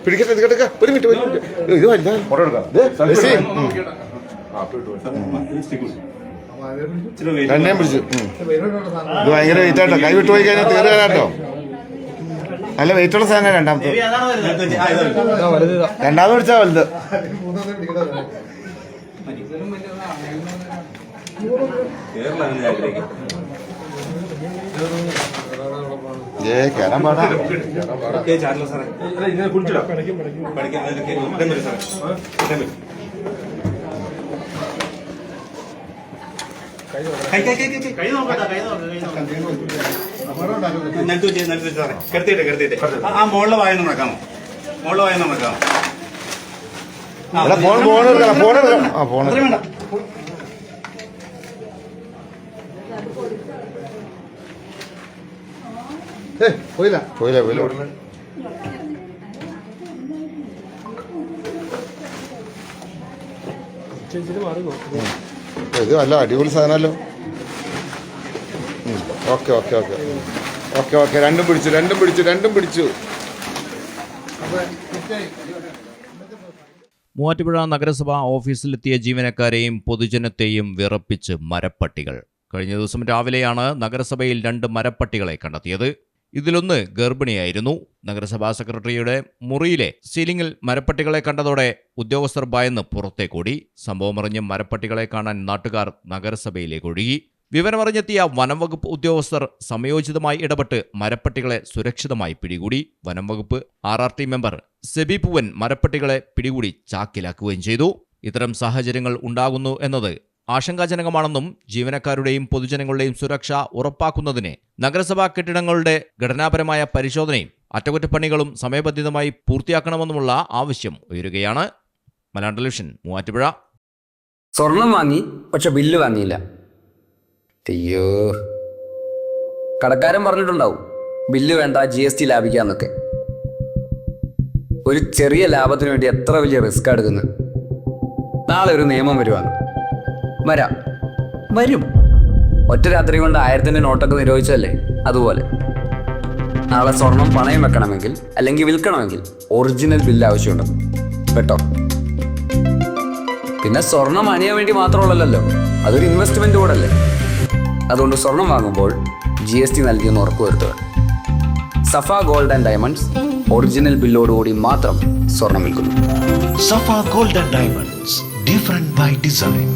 പിടിക്കട്ടെ ഒരു മിനിറ്റ് ഇത് വല്ല രണ്ടേം പിടിച്ചു. ഇത് ഭയങ്കര വെയിറ്റ് ആട്ടോ, കൈ വിട്ടു പോയി കഴിഞ്ഞാൽ തീർക്കാനാട്ടോ. നല്ല വെയിറ്റുള്ള സാധനം. രണ്ടാമത് പിടിച്ചാ വലുത്. കേറാൻ പാടാ. ആ മോളിലെ വായന നടക്കാമോ? മോളിലെ വായന നടക്കാമോ? പോയില്ല. ഇത് നല്ല അടിപൊളി സാധനമല്ലോ. ഓക്കെ രണ്ടും പിടിച്ചു. മൂവാറ്റുപുഴ നഗരസഭ ഓഫീസിലെത്തിയ ജീവനക്കാരെയും പൊതുജനത്തെയും വിറപ്പിച്ച് മരപ്പട്ടികൾ. കഴിഞ്ഞ ദിവസം രാവിലെയാണ് നഗരസഭയിൽ 2 മരപ്പട്ടികളെ കണ്ടെത്തിയത്. ഇതിലൊന്ന് ഗർഭിണിയായിരുന്നു. നഗരസഭാ സെക്രട്ടറിയുടെ മുറിയിലെ സീലിംഗിൽ മരപ്പട്ടികളെ കണ്ടതോടെ ഉദ്യോഗസ്ഥർ ഭയന്ന് പുറത്തേക്കോടി. സംഭവമറിഞ്ഞ് മരപ്പട്ടികളെ കാണാൻ നാട്ടുകാർ നഗരസഭയിലേക്ക് ഒഴുകി. വിവരമറിഞ്ഞെത്തിയ വനംവകുപ്പ് ഉദ്യോഗസ്ഥർ സമയോചിതമായി ഇടപെട്ട് മരപ്പട്ടികളെ സുരക്ഷിതമായി പിടികൂടി. വനംവകുപ്പ് RRT മെമ്പർ സെബി പൂവൻ മരപ്പട്ടികളെ പിടികൂടി ചാക്കിലാക്കുകയും ചെയ്തു. ഇത്തരം സാഹചര്യങ്ങൾ ഉണ്ടാകുന്നു എന്നത് ആശങ്കാജനകമാണെന്നും ജീവനക്കാരുടെയും പൊതുജനങ്ങളുടെയും സുരക്ഷ ഉറപ്പാക്കുന്നതിന് നഗരസഭാ കെട്ടിടങ്ങളുടെ ഘടനാപരമായ പരിശോധനയും അറ്റകുറ്റപ്പണികളും സമയബന്ധിതമായി പൂർത്തിയാക്കണമെന്നുമുള്ള ആവശ്യം ഉയരുകയാണ്. മലയാളം ടെലിവിഷൻ, മൂവാറ്റുപുഴ. സ്വർണം വാങ്ങി, പക്ഷെ ബില്ല് വാങ്ങിയില്ല. അയ്യോ, കടക്കാരൻ പറഞ്ഞിട്ടുണ്ടാവും ബില്ല് വേണ്ട, GST ലാഭിക്കാന്നൊക്കെ. ഒരു ചെറിയ ലാഭത്തിന് വേണ്ടി എത്ര വലിയ റിസ്ക് എടുക്കുന്നത്. നാളെ ഒരു നിയമം വരും. ഒറ്റ രാത്രി കൊണ്ട് 1000-ന്റെ നോട്ടൊക്കെ നിരോധിച്ചല്ലേ, അതുപോലെ നാളെ സ്വർണം പണയം വെക്കണമെങ്കിൽ അല്ലെങ്കിൽ വിൽക്കണമെങ്കിൽ ഒറിജിനൽ ബില്ല് ആവശ്യമുണ്ട് കേട്ടോ. പിന്നെ സ്വർണം അണിയാൻ വേണ്ടി മാത്രമുള്ളല്ലോ, അതൊരു ഇൻവെസ്റ്റ്മെന്റ് കൂടല്ലേ. അതുകൊണ്ട് സ്വർണം വാങ്ങുമ്പോൾ GST നൽകിയെന്ന് ഉറപ്പുവരുത്തുക. സഫ ഗോൾഡ് ആൻഡ് ഡയമണ്ട്സ് ഒറിജിനൽ ബില്ലോടുകൂടി മാത്രം സ്വർണം വിൽക്കുന്നു. Safa Gold and Diamonds, different by design.